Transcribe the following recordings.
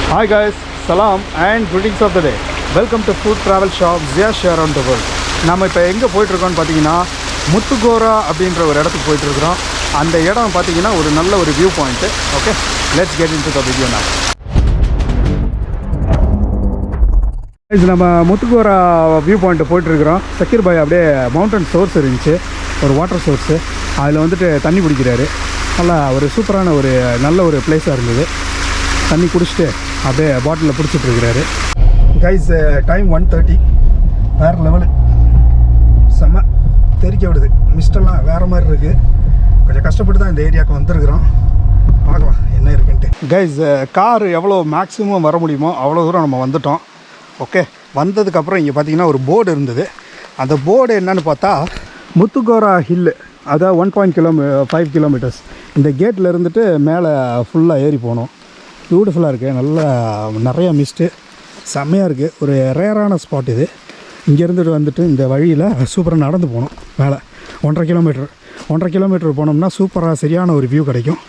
Hi guys, salam and greetings of the day. Welcome to food travel shop Zia share around the world. நாம இப்போ எங்கே போயிட்டுருக்கோம்னு பார்த்தீங்கன்னா முத்துகோரா அப்படின்ற ஒரு இடத்துக்கு போயிட்டுருக்குறோம். அந்த இடம் பார்த்தீங்கன்னா ஒரு நல்ல ஒரு view point. Okay, let's get into the video now. இது நம்ம முத்துகோரா வியூ பாயிண்ட்டு போயிட்டுருக்குறோம். சக்கீர் பாய் அப்படியே மவுண்டன் சோர்ஸ் இருந்துச்சு, ஒரு வாட்டர் சோர்ஸு. அதில் வந்துட்டு தண்ணி குடிக்கிறாரு. நல்லா ஒரு சூப்பரான ஒரு நல்ல ஒரு பிளேஸாக இருந்தது. தண்ணி குடிச்சிட்டு அப்படியே பாட்டிலில் பிடிச்சிட்ருக்கிறாரு. கைஸ் டைம் 1:30, வேறு லெவலு, செம்ம தெரிக்க விடுது. மிஸ்டெல்லாம் வேறு மாதிரி இருக்குது. கொஞ்சம் கஷ்டப்பட்டு தான் இந்த ஏரியாவுக்கு வந்துருக்குறோம். பார்க்கலாம் என்ன இருக்குன்ட்டு. கைஸ் கார் எவ்வளோ மேக்ஸிமம் வர முடியுமோ அவ்வளோ தூரம் நம்ம வந்துட்டோம். ஓகே, வந்ததுக்கப்புறம் இங்கே பார்த்தீங்கன்னா ஒரு போர்டு இருந்தது. அந்த போர்டு என்னன்னு பார்த்தா முத்துகோரா ஹில்லு, அதாவது 1.5 கிலோமீட்டர்ஸ். இந்த கேட்டில் இருந்துட்டு மேலே ஃபுல்லாக ஏறி போகணும். பியூட்டிஃபுல்லாக இருக்குது, நல்லா நிறையா மிஸ்ட்டு, செம்மையாக இருக்குது. ஒரு ரேரான ஸ்பாட் இது. இங்கேருந்துட்டு வந்துட்டு இந்த வழியில் சூப்பராக நடந்து போகணும் மேலே. 1.5 கிலோமீட்டர் போனோம்னா சூப்பராக சரியான ஒரு வியூ கிடைக்கும்.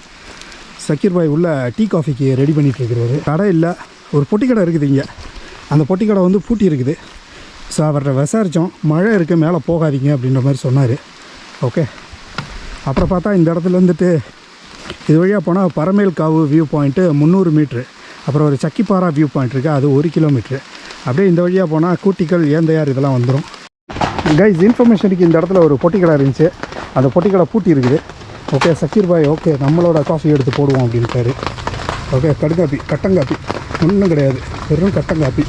சக்கீர் பாய் உள்ள டீ காஃபிக்கு ரெடி பண்ணிகிட்ருக்கிறாரு. கடை இல்லை, ஒரு பொட்டி கடை இருக்குது இங்கே. அந்த பொட்டி கடை வந்து பூட்டி இருக்குது. ஸோ அவர்கிட்ட விசாரித்தோம், மழை இருக்குது மேலே போகாதீங்க அப்படின்ற மாதிரி சொன்னார். ஓகே, அப்புறம் பார்த்தா இந்த இடத்துல வந்துட்டு இது வழியாக போனால் பரமேல்காவு வியூ பாயிண்ட்டு 300 மீட்ரு, அப்புறம் ஒரு சக்கிப்பாரா வியூ பாயிண்ட் இருக்குது, அது 1 கிலோமீட்ரு. அப்படியே இந்த வழியாக போனால் கூட்டிக்கல், ஏந்தையார் இதெல்லாம் வந்துடும். கைஸ் இன்ஃபர்மேஷனுக்கு இந்த இடத்துல ஒரு பொட்டி கடை இருந்துச்சு, அந்த பொட்டி கடை பூட்டி இருக்குது. ஓகே, சக்கீர் பாய் ஓகே நம்மளோட காஃபி எடுத்து போடுவோம் அப்படின்ட்டாரு. ஓகே, கடுங்காப்பி, கட்டங்காப்பி ஒன்றும் கிடையாது, வெறும் கட்டங்காப்பி.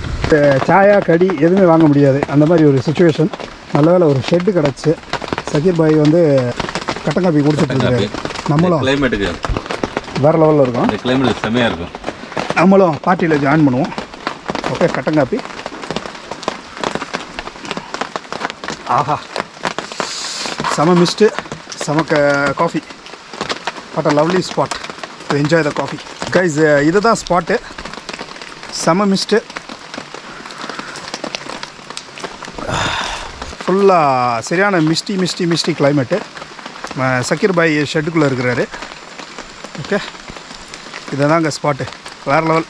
சாயா கடி எதுவுமே வாங்க முடியாது, அந்த மாதிரி ஒரு சுச்சுவேஷன். நல்ல வேலை ஒரு ஷெட்டு கிடச்சி சக்கீர் பாய் வந்து கட்டங்காப்பி குடிச்சிட்டு இருக்காரு. நம்மளும் கிளைமேட்டுக்கு வேறு லெவலில் இருக்கும், கிளைமேட் செம்மையாக இருக்கும். நம்மளும் பார்ட்டியில் ஜாயின் பண்ணுவோம். ஓகே, கட்டங்காப்பி. ஆஹா, செம மிஸ்ட்டு, செம coffee. What a lovely spot to enjoy the coffee. Guys இது தான் ஸ்பாட்டு. செம மிஸ்ட்டு, ஃபுல்லாக சரியான மிஸ்டி கிளைமேட்டு. சக்கீர் பாய் ஷெட்டுக்குள்ளே இருக்கிறாரு. ஓகே, இதை தாங்க ஸ்பாட்டு, வேறு level.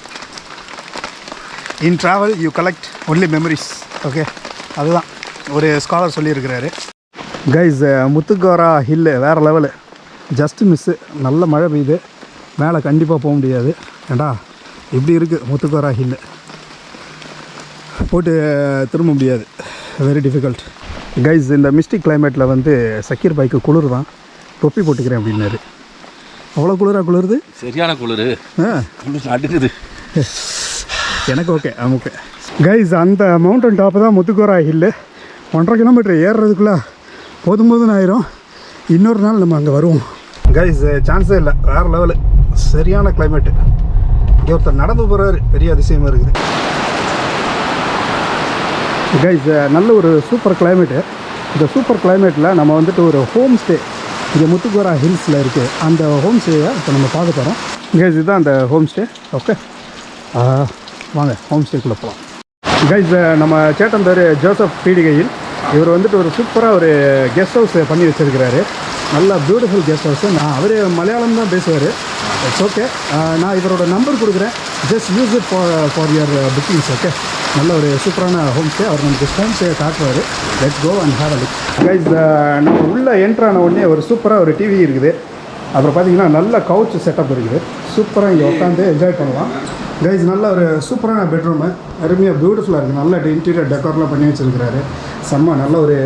In travel you collect only memories. Okay, அதுதான் ஒரு ஸ்காலர் சொல்லியிருக்கிறாரு. கைஸ் முத்துகோரா ஹில்லு வேறு லெவலு, ஜஸ்ட்டு மிஸ்ஸு. நல்ல மழை பெய்யுது, மேலே கண்டிப்பாக போக முடியாது. ஏண்டா இப்படி இருக்குது முத்துகோரா ஹில்லு, போட்டு திரும்ப முடியாது, வெரி டிஃபிகல்ட். கைஸ் இந்த மிஸ்டிக் கிளைமேட்டில் வந்து சக்கீர் பாய்க்கு குளிர் தான், தொப்பி போட்டுக்கிறேன் அப்படின்னாரு. அவ்வளோ குளிருது, சரியான குளிர் அடுக்குது. எனக்கு ஓகே, ஓகே. கைஸ் அந்த மவுண்டன் டாப்பு தான் முத்துகோரா ஹில்லு. 1.5 கிலோமீட்டர் ஏறுறதுக்குள்ளே போதும் ஆயிரும். இன்னொரு நாள் நம்ம அங்கே வருவோம். கைஸ் சான்ஸே இல்லை, வேறு லெவலு, சரியான கிளைமேட்டு. இங்கே ஒருத்தர் நடந்து போகிறாரு, பெரிய அதிசயமாக இருக்குது. கைஸ் நல்ல ஒரு சூப்பர் கிளைமேட்டு. இந்த சூப்பர் கிளைமேட்டில் நம்ம வந்துட்டு ஒரு ஹோம் ஸ்டே இங்கே முத்துகோரா ஹில்ஸில் இருக்குது. அந்த ஹோம் ஸ்டேயை இப்போ நம்ம பார்க்க போகிறோம். கைஸ் இதுதான் அந்த ஹோம் ஸ்டே. ஓகே, வாங்க ஹோம் ஸ்டேக்குள்ளே போகலாம். கைஸ் நம்ம சேட்டன் பேர் ஜோசப் பீடிகையில். இவர் வந்துட்டு ஒரு சூப்பராக ஒரு கெஸ்ட் ஹவுஸ் பண்ணி வச்சுருக்கிறாரு. நல்ல பியூட்டிஃபுல் கெஸ்ட் ஹவுஸு. அவர் மலையாளம் தான் பேசுவார். இட்ஸ் ஓகே, நான் இவரோட நம்பர் கொடுக்குறேன், just use it for your bookings. Okay, நல்ல ஒரு சூப்பரான ஹோம் ஸ்டே. அவர் நமக்கு ஹோம் ஸ்டே காட்டுவார். Let's go and have a look. Guys நம்ம உள்ளே என்ட்ரான உடனே ஒரு சூப்பராக ஒரு டிவி இருக்குது. அப்புறம் பார்த்தீங்கன்னா நல்ல கவுச் செட்டப் இருக்குது. சூப்பராக இங்கே உட்காந்து என்ஜாய் பண்ணலாம். கைஸ் நல்ல ஒரு சூப்பரான பெட்ரூமு, அருமையாக பியூட்டிஃபுல்லாக இருக்குது. நல்ல இன்டீரியர் டெக்கோர்லாம் பண்ணி வச்சுருக்கிறாரு. செம்ம நல்ல ஒரு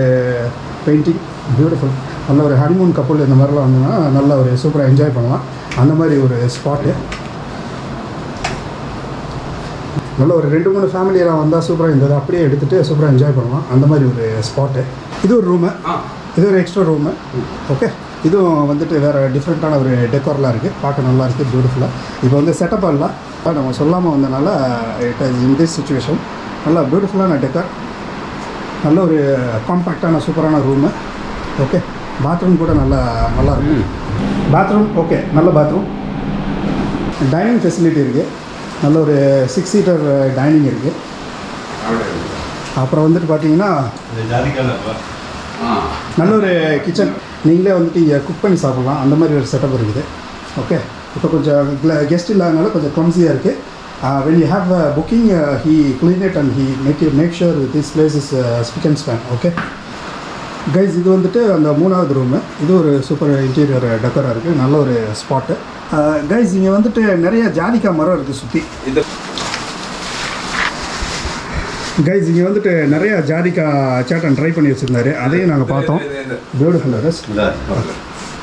பெயிண்டிங், பியூட்டிஃபுல். நல்ல ஒரு ஹனிமூன் கப்புள் இந்த மாதிரிலாம் வந்தோம்னா நல்ல ஒரு சூப்பராக என்ஜாய் பண்ணலாம். அந்த மாதிரி ஒரு ஸ்பாட்டு. நல்ல ஒரு 2-3 ஃபேமிலியெல்லாம் வந்தால் சூப்பராக இருந்தது, அப்படியே எடுத்துகிட்டு சூப்பராக என்ஜாய் பண்ணலாம். அந்த மாதிரி ஒரு ஸ்பாட்டு. இது ஒரு ரூமு, இது ஒரு எக்ஸ்ட்ரா ரூமு. ஓகே, இதுவும் வந்துட்டு வேறு டிஃப்ரெண்ட்டான ஒரு டெக்கோர்லாம் இருக்குது, பார்க்க நல்லா இருக்குது, பியூட்டிஃபுல்லாக. இப்போ வந்து செட்டப்பாக இல்லை, நம்ம சொல்லாமல் வந்தனால it is in this situation. நல்லா பியூட்டிஃபுல்லான டெக்கோர், நல்ல ஒரு காம்பேக்டான சூப்பரான ரூமு. ஓகே, பாத்ரூம் கூட நல்லா இருக்கும். பாத்ரூம் ஓகே, நல்ல பாத்ரூம். டைனிங் ஃபெசிலிட்டி இருக்குது, நல்ல ஒரு 6 சீட்டர் டைனிங் இருக்குது. அப்புறம் வந்துட்டு பார்த்தீங்கன்னா நல்ல ஒரு கிச்சன், நீங்களே வந்துட்டு இங்கே குக் பண்ணி சாப்பிட்லாம், அந்த மாதிரி ஒரு செட்டப் இருக்குது. ஓகே, இப்போ கொஞ்சம் கெஸ்ட் இல்லாதனால கொஞ்சம் க்ளம்ஸியாக இருக்குது. when you have booking, he clean it and he make sure this place is spick and span. Okay guys, இது வந்துட்டு அந்த 3வது ரூமு. இது ஒரு சூப்பர் இன்டீரியர் டெக்கராக இருக்குது, நல்ல ஒரு ஸ்பாட்டு. கைஸ், இங்கே வந்துட்டு நிறைய ஜாதிக்காய் மரம் இருக்குது சுற்றி. கைஸ், இங்கே வந்துட்டு நிறையா ஜாதிக்காய் சேட்டன் ட்ரை பண்ணி வச்சுருந்தாரு, அதையும் நாங்கள் பார்த்தோம். பியூட்டிஃபுல்.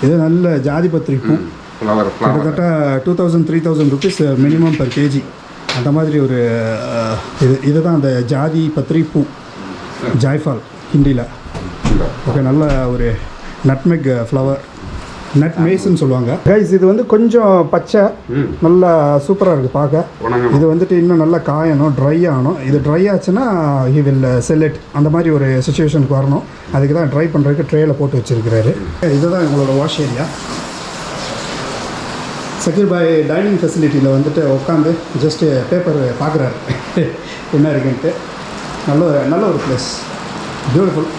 இது நல்ல ஜாதி பத்திரி பூ, கிட்டத்தட்ட 2000-3000 ருபீஸ் மினிமம் பர் கேஜி. அந்த மாதிரி ஒரு இதுதான் அந்த ஜாதி பத்திரி பூ, ஜாய்ஃபால் ஹிந்தியில். ஓகே, நல்ல ஒரு நட்மெக் ஃப்ளவர், நட் மேஸ்ன்னு சொல்லுவாங்க. கைஸ், இது வந்து கொஞ்சம் பச்சை, நல்லா சூப்பராக இருக்குது பார்க்க. இது வந்துட்டு இன்னும் நல்லா காயணும், ட்ரை ஆகணும். இது ட்ரை ஆச்சுன்னா ஹி வில் செல் இட். அந்த மாதிரி ஒரு சுச்சுவேஷனுக்கு வரணும். அதுக்கு தான் ட்ரை பண்ணுறதுக்கு ட்ரேயில் போட்டு வச்சுருக்கிறாரு. இதுதான் எங்களோட வாஷ் ஏரியா. சக்கீர் பாய் டைனிங் ஃபெசிலிட்டியில் வந்துட்டு உட்காந்து ஜஸ்ட்டு பேப்பர் பார்க்குறாரு என்ன இருக்குன்ட்டு. நல்ல ஒரு பிளேஸ், பியூட்டிஃபுல்,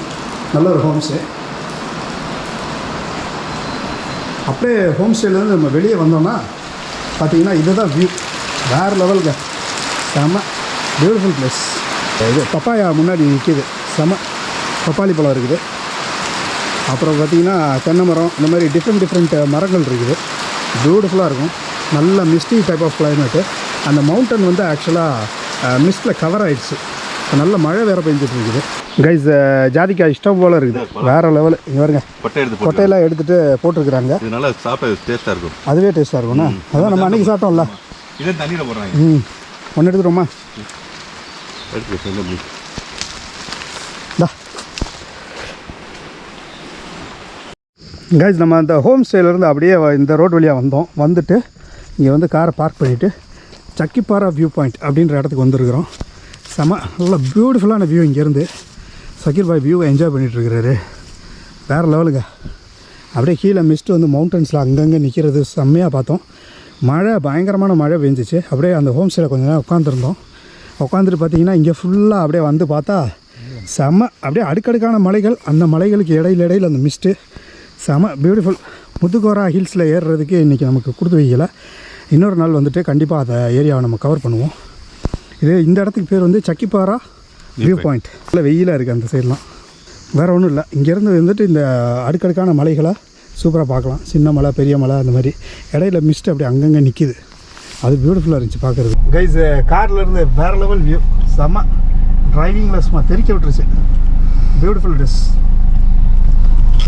நல்ல ஒரு ஹோம் ஸ்டே. அப்படியே ஹோம் ஸ்டேலேருந்து நம்ம வெளியே வந்தோம்னா பார்த்தீங்கன்னா இதுதான் வியூ, வேறு லெவலுங்க. செம பியூட்டிஃபுல் பிளேஸ். இது பப்பாயா முன்னாடி நிற்கிது, செம பப்பாளி பழம் இருக்குது. அப்புறம் பார்த்திங்கன்னா தென்னை மரம், இந்த மாதிரி டிஃப்ரெண்ட் மரங்கள் இருக்குது. பியூட்டிஃபுல்லாக இருக்கும். நல்ல மிஸ்டி டைப் ஆஃப் கிளைமேட்டு. அந்த மவுண்டன் வந்து ஆக்சுவலாக மிஸ்டில் கவர் ஆகிடுச்சு. நல்ல மழை வேறு பெஞ்சிட்டு இருக்குது. கைஸ், ஜாதிக்காய் இஷ்டம் போல் இருக்குது, வேறு லெவலு. இங்கே வருங்க, கொட்டையெல்லாம் எடுத்துகிட்டு போட்டிருக்கிறாங்க. நல்லா சாப்பிட டேஸ்ட்டாக இருக்கும். அதுவே டேஸ்ட்டாக இருக்கும்ண்ணா. அதான் நம்ம அன்றைக்கி சாப்பிட்டோம்ல. இதே தண்ணியில் போடுறாங்க. ஒன்று எடுத்துருவோமா? கைஸ், நம்ம அந்த ஹோம் ஸ்டேலேருந்து அப்படியே இந்த ரோடு வழியாக வந்தோம். வந்துட்டு இங்கே வந்து காரை பார்க் பண்ணிவிட்டு சக்கிப்பாரா வியூ பாயிண்ட் அப்படின்ற இடத்துக்கு வந்துருக்குறோம். செம நல்ல பியூட்டிஃபுல்லான வியூ. இங்கேருந்து சக்கீர் பாய் வியூவை என்ஜாய் பண்ணிகிட்ருக்கிறாரு, வேறு லெவலுங்க. அப்படியே கீழே மிஸ்ட்டு வந்து மவுண்டன்ஸில் அங்கங்கே நிற்கிறது செம்மையாக பார்த்தோம். மழை, பயங்கரமான மழை பெஞ்சிச்சு. அப்படியே அந்த ஹோம் ஸ்டேயில் கொஞ்சம் நேரம் உட்காந்துருந்தோம். உட்காந்துட்டு பார்த்தீங்கன்னா இங்கே ஃபுல்லாக அப்படியே வந்து பார்த்தா செம்ம அப்படியே அடுக்கடுக்கான மலைகள். அந்த மலைகளுக்கு இடையில அந்த மிஸ்ட்டு செம பியூட்டிஃபுல். முத்துக்கோரா ஹில்ஸில் ஏறுறதுக்கு இன்றைக்கி நமக்கு கொடுத்து வைக்கல. இன்னொரு நாள் வந்துட்டு கண்டிப்பாக அந்த ஏரியாவை நம்ம கவர் பண்ணுவோம். இந்த இடத்துக்கு பேர் வந்து சக்கிப்பாரா வியூ பாயிண்ட். இல்லை வெயிலாக இருக்குது அந்த சைட்லாம், வேறு ஒன்றும் இல்லை. இங்கேருந்து வந்துட்டு இந்த அடுக்கடுக்கான மலைகளை சூப்பராக பார்க்கலாம். சின்ன மலை, பெரிய மலை, அந்த மாதிரி இடையில மிஸ்ட் அப்படி அங்கங்கே நிற்கிது. அது பியூட்டிஃபுல்லாக இருந்துச்சு பார்க்குறது. கைஸ், கார்லேருந்து வேறு லெவல் வியூ, செம்ம. டிரைவிங்கில் சும்மா தெறிக்க விட்டுருச்சு. Beautiful dress.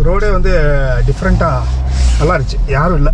ரோடே வந்து டிஃப்ரெண்ட்டாக நல்லா இருந்துச்சு, யாரும் இல்லை.